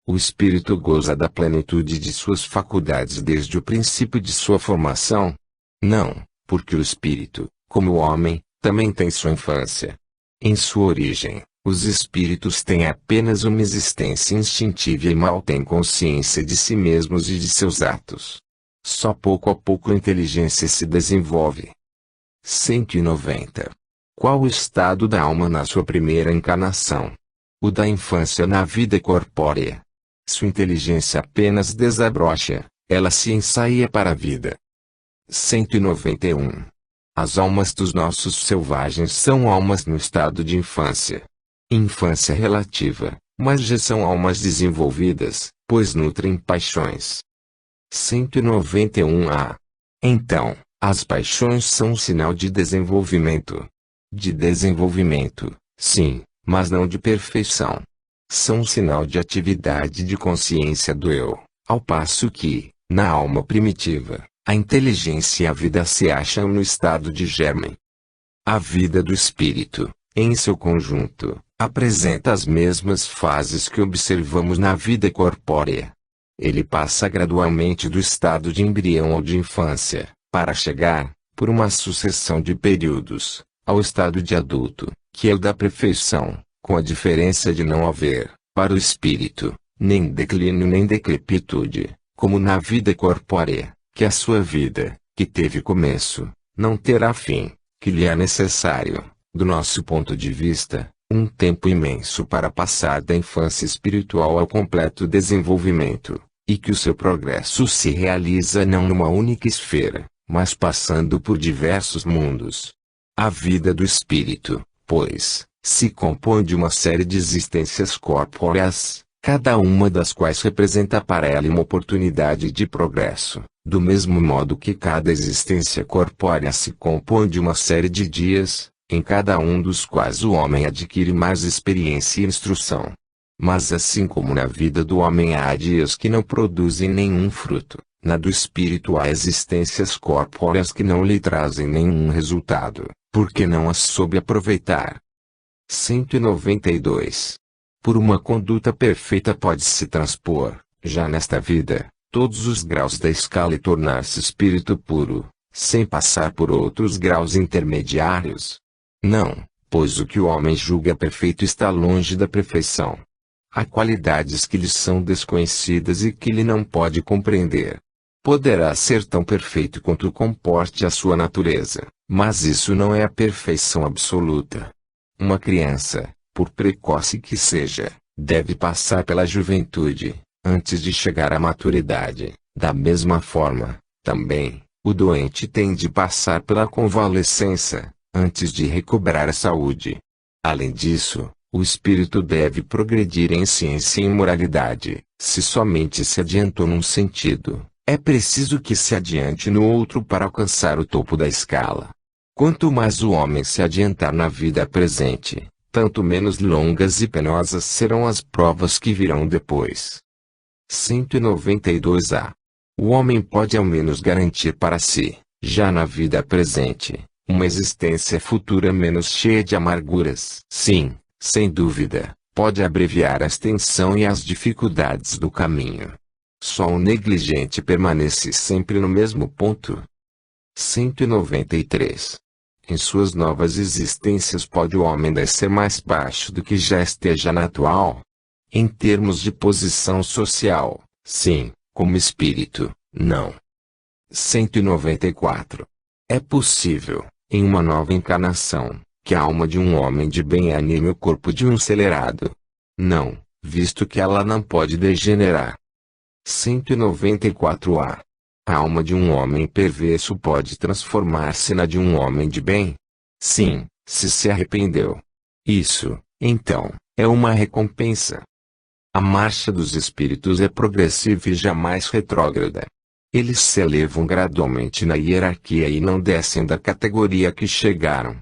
O espírito goza da plenitude de suas faculdades desde o princípio de sua formação? Não, porque o espírito, como o homem, também tem sua infância. Em sua origem, os espíritos têm apenas uma existência instintiva e mal têm consciência de si mesmos e de seus atos. Só pouco a pouco a inteligência se desenvolve. 190. Qual o estado da alma na sua primeira encarnação? O da infância na vida corpórea. Sua inteligência apenas desabrocha, ela se ensaia para a vida. 191. As almas dos nossos selvagens são almas no estado de infância. Infância relativa, mas já são almas desenvolvidas, pois nutrem paixões. 191a. Então, as paixões são um sinal de desenvolvimento. De desenvolvimento, sim, mas não de perfeição. São um sinal de atividade de consciência do eu, ao passo que, na alma primitiva, a inteligência e a vida se acham no estado de germe. A vida do espírito, em seu conjunto, apresenta as mesmas fases que observamos na vida corpórea. Ele passa gradualmente do estado de embrião ou de infância, para chegar, por uma sucessão de períodos, ao estado de adulto, que é o da perfeição, com a diferença de não haver, para o espírito, nem declínio nem decrepitude, como na vida corpórea, que a sua vida, que teve começo, não terá fim, que lhe é necessário, do nosso ponto de vista, um tempo imenso para passar da infância espiritual ao completo desenvolvimento, e que o seu progresso se realiza não numa única esfera, mas passando por diversos mundos. A vida do espírito, pois, se compõe de uma série de existências corpóreas, cada uma das quais representa para ela uma oportunidade de progresso, do mesmo modo que cada existência corpórea se compõe de uma série de dias, em cada um dos quais o homem adquire mais experiência e instrução. Mas assim como na vida do homem há dias que não produzem nenhum fruto, na do espírito há existências corpóreas que não lhe trazem nenhum resultado, porque não as soube aproveitar. 192. Por uma conduta perfeita pode-se transpor, já nesta vida, todos os graus da escala e tornar-se espírito puro, sem passar por outros graus intermediários? Não, pois o que o homem julga perfeito está longe da perfeição. Há qualidades que lhe são desconhecidas e que ele não pode compreender. Poderá ser tão perfeito quanto comporte a sua natureza, mas isso não é a perfeição absoluta. Uma criança, por precoce que seja, deve passar pela juventude, antes de chegar à maturidade. Da mesma forma, também, o doente tem de passar pela convalescença, antes de recobrar a saúde. Além disso, o espírito deve progredir em ciência e em moralidade. Se somente se adiantou num sentido, é preciso que se adiante no outro para alcançar o topo da escala. Quanto mais o homem se adiantar na vida presente, tanto menos longas e penosas serão as provas que virão depois. 192A. O homem pode ao menos garantir para si, já na vida presente, uma existência futura menos cheia de amarguras. Sim, sem dúvida, pode abreviar a extensão e as dificuldades do caminho. Só o negligente permanece sempre no mesmo ponto. 193. Em suas novas existências pode o homem descer mais baixo do que já esteja na atual? Em termos de posição social, sim, como espírito, não. 194. É possível, em uma nova encarnação, que a alma de um homem de bem anime o corpo de um acelerado? Não, visto que ela não pode degenerar. 194A. A alma de um homem perverso pode transformar-se na de um homem de bem? Sim, se arrependeu. Isso, então, é uma recompensa. A marcha dos espíritos é progressiva e jamais retrógrada. Eles se elevam gradualmente na hierarquia e não descem da categoria que chegaram.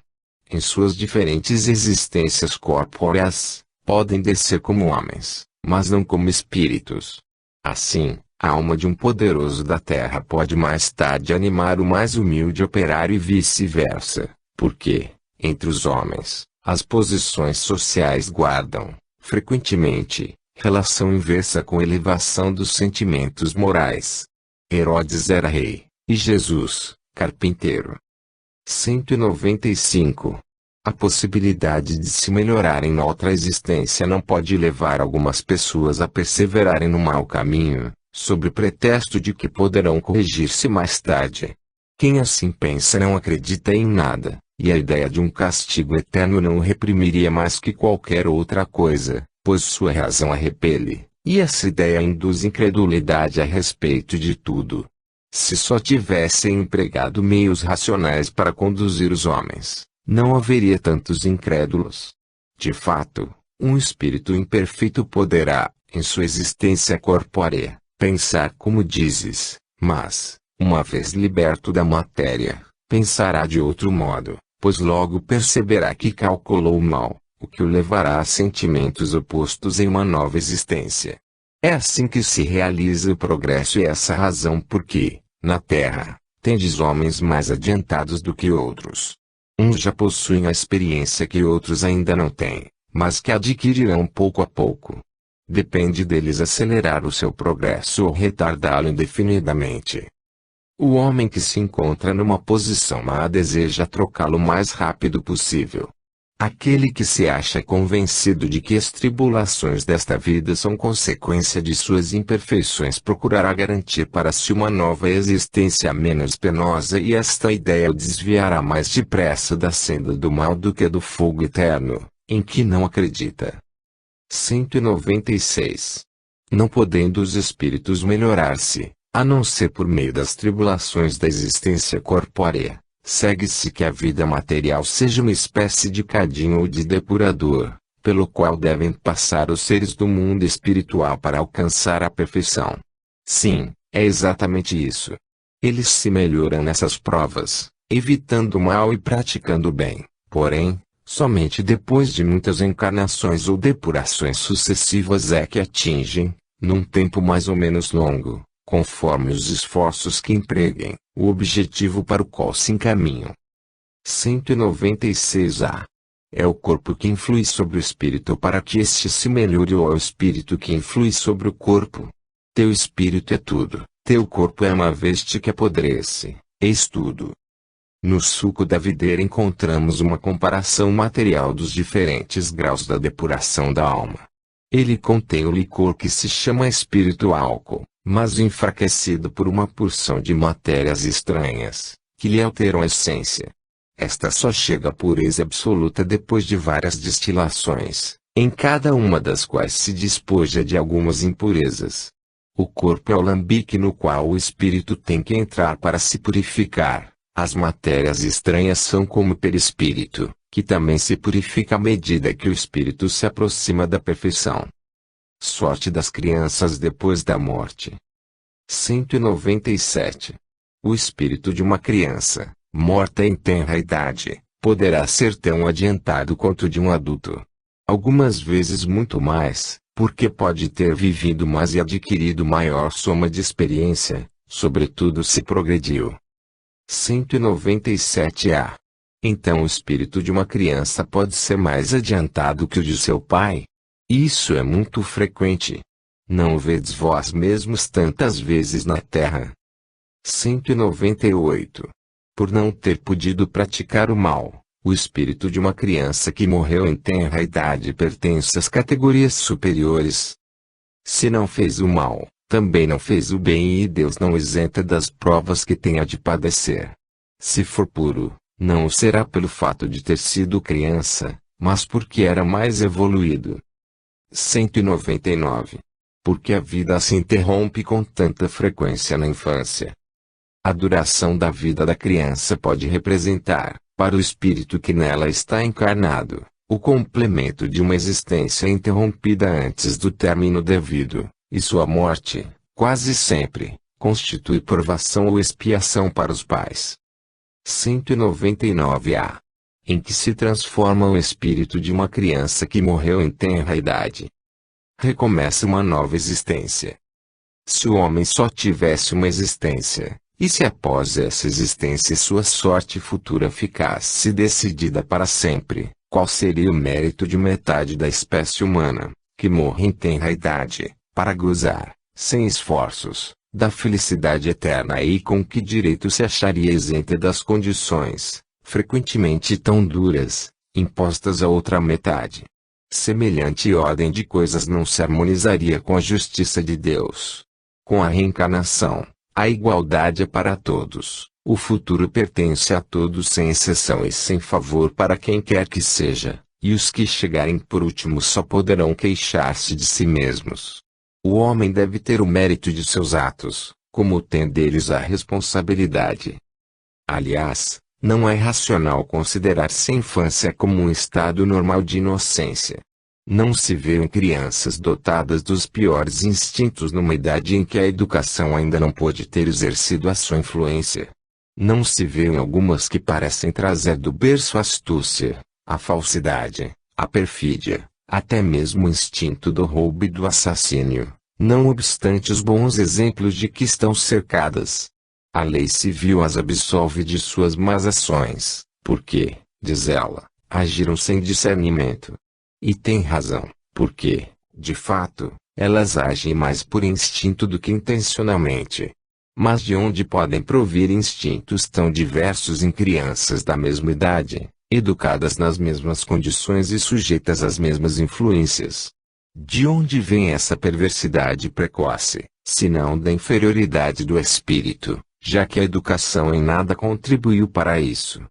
Em suas diferentes existências corpóreas, podem descer como homens, mas não como espíritos. Assim, a alma de um poderoso da terra pode mais tarde animar o mais humilde operário e vice-versa, porque, entre os homens, as posições sociais guardam, frequentemente, relação inversa com a elevação dos sentimentos morais. Herodes era rei, e Jesus, carpinteiro. 195. A possibilidade de se melhorar em outra existência não pode levar algumas pessoas a perseverarem no mau caminho, sob pretexto de que poderão corrigir-se mais tarde. Quem assim pensa não acredita em nada, e a ideia de um castigo eterno não o reprimiria mais que qualquer outra coisa, pois sua razão a repele, e essa ideia induz incredulidade a respeito de tudo. Se só tivessem empregado meios racionais para conduzir os homens, não haveria tantos incrédulos. De fato, um espírito imperfeito poderá, em sua existência corpórea, pensar como dizes, mas, uma vez liberto da matéria, pensará de outro modo, pois logo perceberá que calculou mal, o que o levará a sentimentos opostos em uma nova existência. É assim que se realiza o progresso e essa razão porque, na Terra, tendes homens mais adiantados do que outros. Uns já possuem a experiência que outros ainda não têm, mas que adquirirão pouco a pouco. Depende deles acelerar o seu progresso ou retardá-lo indefinidamente. O homem que se encontra numa posição má deseja trocá-lo o mais rápido possível. Aquele que se acha convencido de que as tribulações desta vida são consequência de suas imperfeições procurará garantir para si uma nova existência menos penosa e esta ideia o desviará mais depressa da senda do mal do que do fogo eterno, em que não acredita. 196. Não podendo os espíritos melhorar-se, a não ser por meio das tribulações da existência corpórea, segue-se que a vida material seja uma espécie de cadinho ou de depurador, pelo qual devem passar os seres do mundo espiritual para alcançar a perfeição. Sim, é exatamente isso. Eles se melhoram nessas provas, evitando o mal e praticando o bem, porém, somente depois de muitas encarnações ou depurações sucessivas é que atingem, num tempo mais ou menos longo, conforme os esforços que empreguem, o objetivo para o qual se encaminham. 196A. É o corpo que influi sobre o espírito para que este se melhore ou é o espírito que influi sobre o corpo? Teu espírito é tudo, teu corpo é uma veste que apodrece, eis tudo. No suco da videira encontramos uma comparação material dos diferentes graus da depuração da alma. Ele contém o licor que se chama espírito álcool, mas enfraquecido por uma porção de matérias estranhas, que lhe alteram a essência. Esta só chega à pureza absoluta depois de várias destilações, em cada uma das quais se despoja de algumas impurezas. O corpo é o alambique no qual o espírito tem que entrar para se purificar. As matérias estranhas são como o perispírito, que também se purifica à medida que o espírito se aproxima da perfeição. Sorte das crianças depois da morte. 197. O espírito de uma criança, morta em tenra idade, poderá ser tão adiantado quanto de um adulto. Algumas vezes muito mais, porque pode ter vivido mais e adquirido maior soma de experiência, sobretudo se progrediu. 197A. Então o espírito de uma criança pode ser mais adiantado que o de seu pai? Isso é muito frequente. Não o vedes vós mesmos tantas vezes na terra. 198. Por não ter podido praticar o mal, o espírito de uma criança que morreu em tenra idade pertence às categorias superiores. Se não fez o mal, também não fez o bem e Deus não o isenta das provas que tenha de padecer. Se for puro, não o será pelo fato de ter sido criança, mas porque era mais evoluído. 199. Porque a vida se interrompe com tanta frequência na infância. A duração da vida da criança pode representar, para o espírito que nela está encarnado, o complemento de uma existência interrompida antes do término devido, e sua morte, quase sempre, constitui provação ou expiação para os pais. 199A. Em que se transforma o espírito de uma criança que morreu em tenra idade. Recomeça uma nova existência. Se o homem só tivesse uma existência, e se após essa existência sua sorte futura ficasse decidida para sempre, qual seria o mérito de metade da espécie humana, que morre em tenra idade, para gozar, sem esforços, da felicidade eterna e com que direito se acharia isenta das condições, frequentemente tão duras, impostas à outra metade? Semelhante ordem de coisas não se harmonizaria com a justiça de Deus. Com a reencarnação, a igualdade é para todos, o futuro pertence a todos sem exceção e sem favor para quem quer que seja, e os que chegarem por último só poderão queixar-se de si mesmos. O homem deve ter o mérito de seus atos, como tem deles a responsabilidade. Aliás, não é racional considerar-se a infância como um estado normal de inocência. Não se vê em crianças dotadas dos piores instintos numa idade em que a educação ainda não pôde ter exercido a sua influência. Não se vê em algumas que parecem trazer do berço a astúcia, a falsidade, a perfídia, até mesmo o instinto do roubo e do assassínio, não obstante os bons exemplos de que estão cercadas. A lei civil as absolve de suas más ações, porque, diz ela, agiram sem discernimento. E tem razão, porque, de fato, elas agem mais por instinto do que intencionalmente. Mas de onde podem provir instintos tão diversos em crianças da mesma idade, educadas nas mesmas condições e sujeitas às mesmas influências? De onde vem essa perversidade precoce, senão da inferioridade do espírito, já que a educação em nada contribuiu para isso?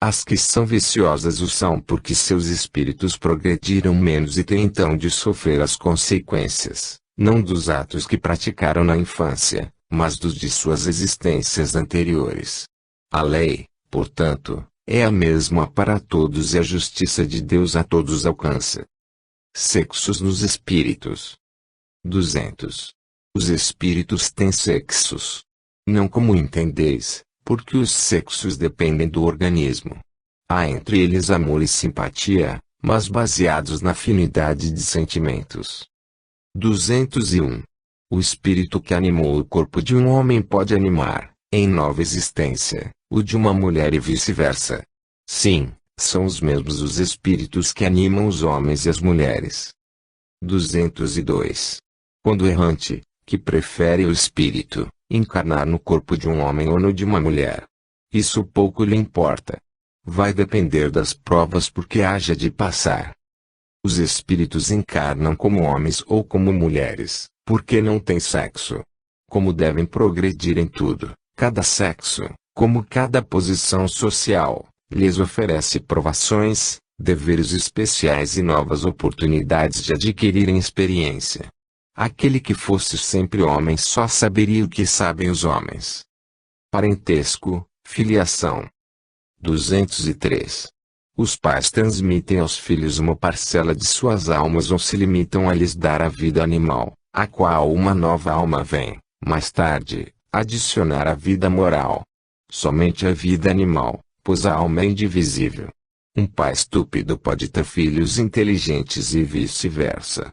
As que são viciosas o são porque seus espíritos progrediram menos e têm então de sofrer as consequências, não dos atos que praticaram na infância, mas dos de suas existências anteriores. A lei, portanto, é a mesma para todos e a justiça de Deus a todos alcança. Sexos nos espíritos. 200. Os espíritos têm sexos. Não como entendeis, porque os sexos dependem do organismo. Há entre eles amor e simpatia, mas baseados na afinidade de sentimentos. 201. O espírito que animou o corpo de um homem pode animar, em nova existência, o de uma mulher e vice-versa. Sim, são os mesmos os espíritos que animam os homens e as mulheres. 202. Quando o errante, que prefere o espírito, encarnar no corpo de um homem ou no de uma mulher. Isso pouco lhe importa. Vai depender das provas por que haja de passar. Os espíritos encarnam como homens ou como mulheres, porque não têm sexo. Como devem progredir em tudo, cada sexo, como cada posição social, lhes oferece provações, deveres especiais e novas oportunidades de adquirirem experiência. Aquele que fosse sempre homem só saberia o que sabem os homens. Parentesco, filiação. 203. Os pais transmitem aos filhos uma parcela de suas almas ou se limitam a lhes dar a vida animal, a qual uma nova alma vem, mais tarde, adicionar a vida moral. Somente a vida animal, pois a alma é indivisível. Um pai estúpido pode ter filhos inteligentes e vice-versa.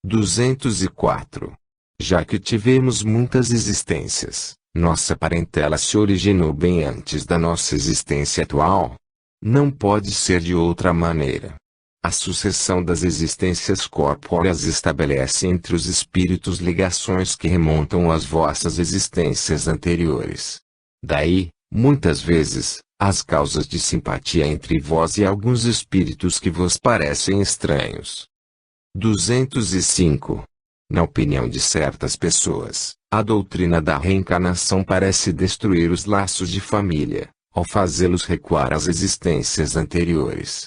204. Já que tivemos muitas existências, nossa parentela se originou bem antes da nossa existência atual. Não pode ser de outra maneira. A sucessão das existências corpóreas estabelece entre os espíritos ligações que remontam às vossas existências anteriores. Daí, muitas vezes, as causas de simpatia entre vós e alguns espíritos que vos parecem estranhos. 205. Na opinião de certas pessoas, a doutrina da reencarnação parece destruir os laços de família, ao fazê-los recuar às existências anteriores.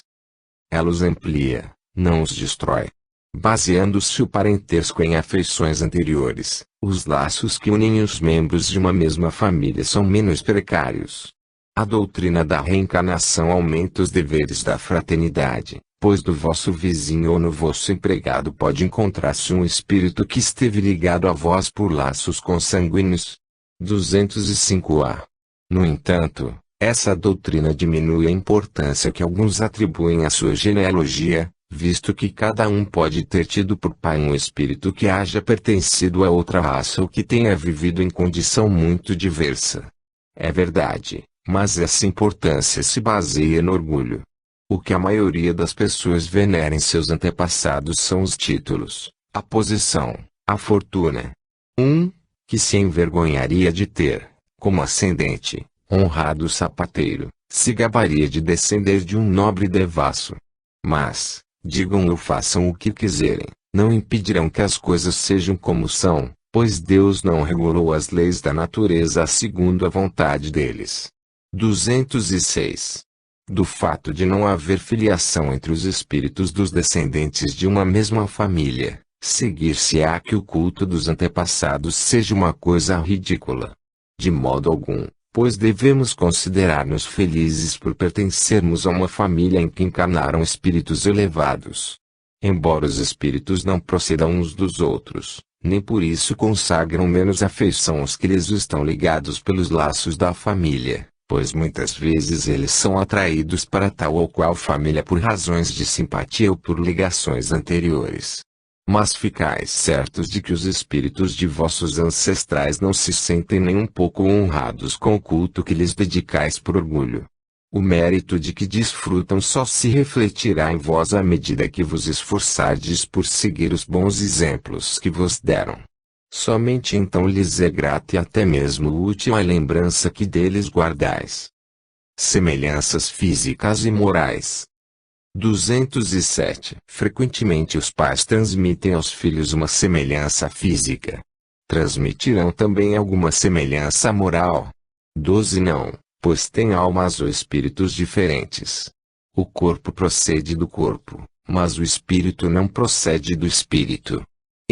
Ela os amplia, não os destrói. Baseando-se o parentesco em afeições anteriores, os laços que unem os membros de uma mesma família são menos precários. A doutrina da reencarnação aumenta os deveres da fraternidade, pois do vosso vizinho ou no vosso empregado pode encontrar-se um espírito que esteve ligado a vós por laços consanguíneos. 205a. No entanto, essa doutrina diminui a importância que alguns atribuem à sua genealogia, visto que cada um pode ter tido por pai um espírito que haja pertencido a outra raça ou que tenha vivido em condição muito diversa. É verdade, mas essa importância se baseia no orgulho. O que a maioria das pessoas venera em seus antepassados são os títulos, a posição, a fortuna. Que se envergonharia de ter, como ascendente, honrado sapateiro, se gabaria de descender de um nobre devasso. Mas, digam ou façam o que quiserem, não impedirão que as coisas sejam como são, pois Deus não regulou as leis da natureza segundo a vontade deles. 206. Do fato de não haver filiação entre os espíritos dos descendentes de uma mesma família, seguir-se-á que o culto dos antepassados seja uma coisa ridícula. De modo algum, pois devemos considerar-nos felizes por pertencermos a uma família em que encarnaram espíritos elevados. Embora os espíritos não procedam uns dos outros, nem por isso consagram menos afeição aos que lhes estão ligados pelos laços da família, pois muitas vezes eles são atraídos para tal ou qual família por razões de simpatia ou por ligações anteriores. Mas ficais certos de que os espíritos de vossos ancestrais não se sentem nem um pouco honrados com o culto que lhes dedicais por orgulho. O mérito de que desfrutam só se refletirá em vós à medida que vos esforçardes por seguir os bons exemplos que vos deram. Somente então lhes é grata e até mesmo útil a lembrança que deles guardais. Semelhanças físicas e morais. 207. Frequentemente os pais transmitem aos filhos uma semelhança física. Transmitirão também alguma semelhança moral. 12 Não, pois têm almas ou espíritos diferentes. O corpo procede do corpo, mas o espírito não procede do espírito.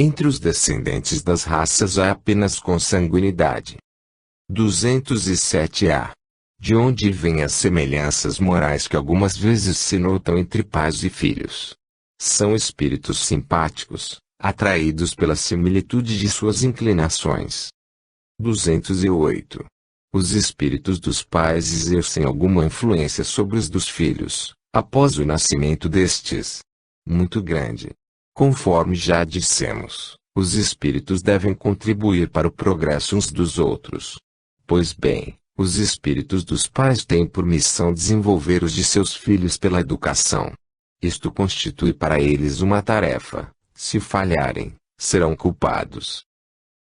Entre os descendentes das raças há apenas consanguinidade. 207a. De onde vêm as semelhanças morais que algumas vezes se notam entre pais e filhos? São espíritos simpáticos, atraídos pela similitude de suas inclinações. 208. Os espíritos dos pais exercem alguma influência sobre os dos filhos, após o nascimento destes. Muito grande. Conforme já dissemos, os espíritos devem contribuir para o progresso uns dos outros. Pois bem, os espíritos dos pais têm por missão desenvolver os de seus filhos pela educação. Isto constitui para eles uma tarefa. Se falharem, serão culpados.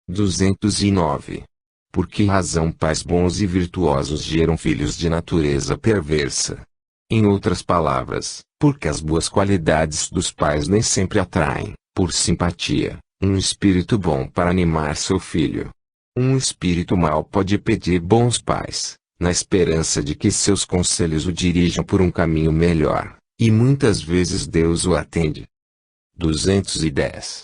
209. Por que razão pais bons e virtuosos geram filhos de natureza perversa? Em outras palavras, porque as boas qualidades dos pais nem sempre atraem, por simpatia, um espírito bom para animar seu filho. Um espírito mau pode pedir bons pais, na esperança de que seus conselhos o dirijam por um caminho melhor, e muitas vezes Deus o atende. 210.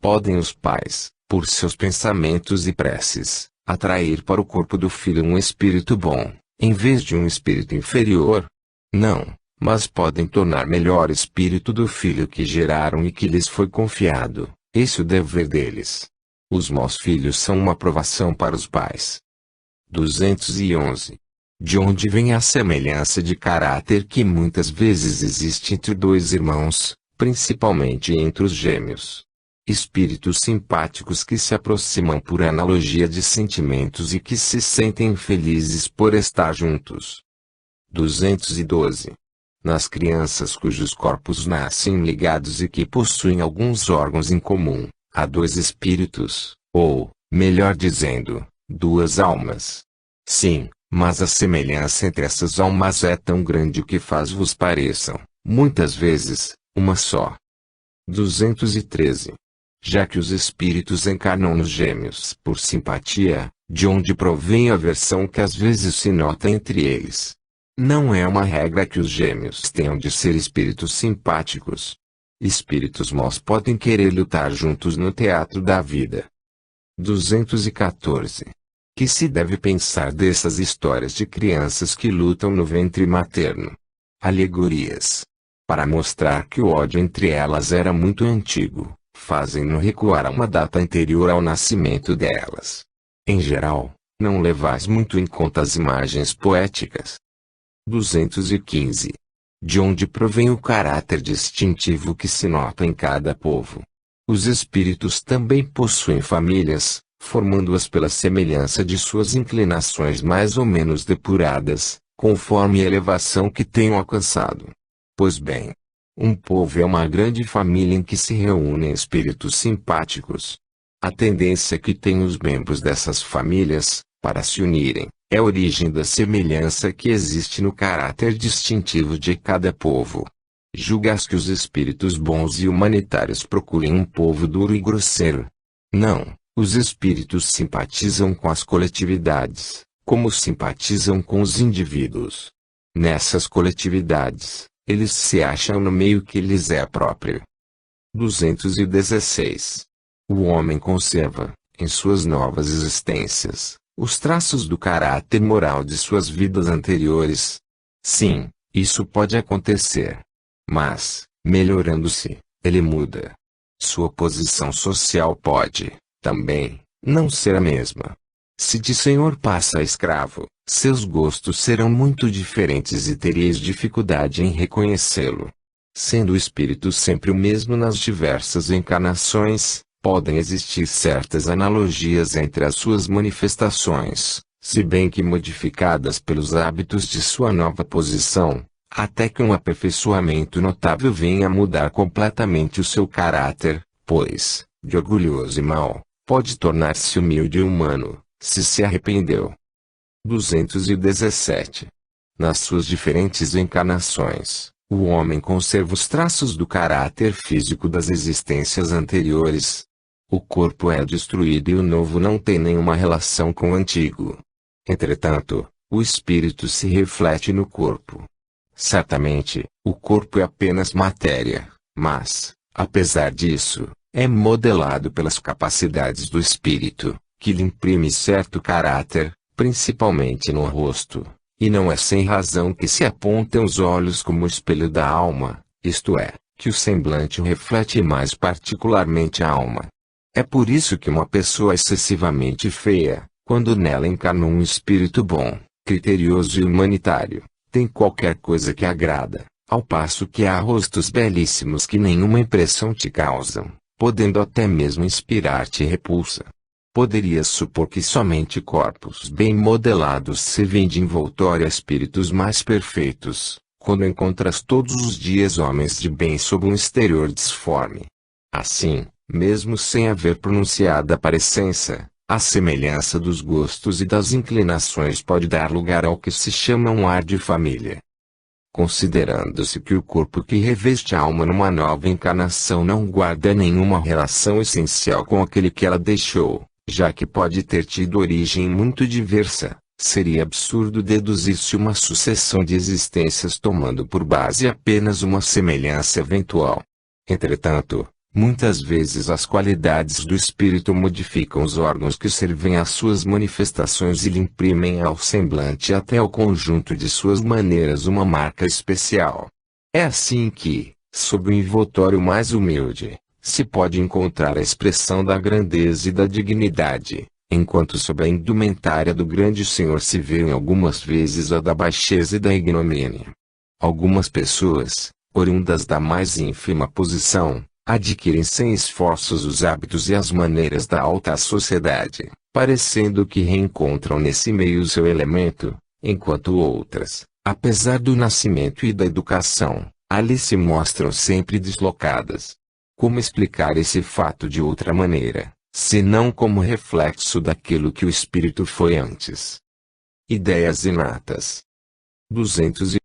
Podem os pais, por seus pensamentos e preces, atrair para o corpo do filho um espírito bom, em vez de um espírito inferior? Não, mas podem tornar melhor espírito do filho que geraram e que lhes foi confiado. Esse é o dever deles. Os maus filhos são uma provação para os pais. 211. De onde vem a semelhança de caráter que muitas vezes existe entre dois irmãos, principalmente entre os gêmeos? Espíritos simpáticos que se aproximam por analogia de sentimentos e que se sentem felizes por estar juntos. 212. Nas crianças cujos corpos nascem ligados e que possuem alguns órgãos em comum, há dois espíritos, ou, melhor dizendo, duas almas. Sim, mas a semelhança entre essas almas é tão grande que faz-vos pareçam, muitas vezes, uma só. 213. Já que os espíritos encarnam nos gêmeos por simpatia, de onde provém a aversão que às vezes se nota entre eles? Não é uma regra que os gêmeos tenham de ser espíritos simpáticos. Espíritos maus podem querer lutar juntos no teatro da vida. 214. Que se deve pensar dessas histórias de crianças que lutam no ventre materno? Alegorias. Para mostrar que o ódio entre elas era muito antigo, fazem-no recuar a uma data anterior ao nascimento delas. Em geral, não levais muito em conta as imagens poéticas. 215. De onde provém o caráter distintivo que se nota em cada povo? Os espíritos também possuem famílias, formando-as pela semelhança de suas inclinações mais ou menos depuradas, conforme a elevação que tenham alcançado. Pois bem, um povo é uma grande família em que se reúnem espíritos simpáticos. A tendência que têm os membros dessas famílias, para se unirem, é a origem da semelhança que existe no caráter distintivo de cada povo. Julgas que os espíritos bons e humanitários procurem um povo duro e grosseiro? Não, os espíritos simpatizam com as coletividades, como simpatizam com os indivíduos. Nessas coletividades, eles se acham no meio que lhes é próprio. 216. O homem conserva, em suas novas existências, os traços do caráter moral de suas vidas anteriores. Sim, isso pode acontecer. Mas, melhorando-se, ele muda. Sua posição social pode, também, não ser a mesma. Se de senhor passa a escravo, seus gostos serão muito diferentes e tereis dificuldade em reconhecê-lo. Sendo o espírito sempre o mesmo nas diversas encarnações, podem existir certas analogias entre as suas manifestações, se bem que modificadas pelos hábitos de sua nova posição, até que um aperfeiçoamento notável venha a mudar completamente o seu caráter, pois, de orgulhoso e mau, pode tornar-se humilde e humano, se arrependeu. 217. Nas suas diferentes encarnações, o homem conserva os traços do caráter físico das existências anteriores. O corpo é destruído e o novo não tem nenhuma relação com o antigo. Entretanto, o espírito se reflete no corpo. Certamente, o corpo é apenas matéria, mas, apesar disso, é modelado pelas capacidades do espírito, que lhe imprime certo caráter, principalmente no rosto, e não é sem razão que se apontam os olhos como espelho da alma, isto é, que o semblante reflete mais particularmente a alma. É por isso que uma pessoa excessivamente feia, quando nela encarna um espírito bom, criterioso e humanitário, tem qualquer coisa que agrada, ao passo que há rostos belíssimos que nenhuma impressão te causam, podendo até mesmo inspirar-te repulsa. Poderias supor que somente corpos bem modelados servem de envoltório a espíritos mais perfeitos, quando encontras todos os dias homens de bem sob um exterior disforme. Assim, mesmo sem haver pronunciada a parecença, a semelhança dos gostos e das inclinações pode dar lugar ao que se chama um ar de família. Considerando-se que o corpo que reveste a alma numa nova encarnação não guarda nenhuma relação essencial com aquele que ela deixou, já que pode ter tido origem muito diversa, seria absurdo deduzir-se uma sucessão de existências tomando por base apenas uma semelhança eventual. Entretanto, muitas vezes as qualidades do espírito modificam os órgãos que servem às suas manifestações e lhe imprimem ao semblante e até ao conjunto de suas maneiras uma marca especial. É assim que, sob o envoltório mais humilde, se pode encontrar a expressão da grandeza e da dignidade, enquanto sob a indumentária do grande senhor se vê algumas vezes a da baixeza e da ignomínia. Algumas pessoas, oriundas da mais ínfima posição, adquirem sem esforços os hábitos e as maneiras da alta sociedade, parecendo que reencontram nesse meio o seu elemento, enquanto outras, apesar do nascimento e da educação, ali se mostram sempre deslocadas. Como explicar esse fato de outra maneira, senão como reflexo daquilo que o espírito foi antes? Ideias inatas. 200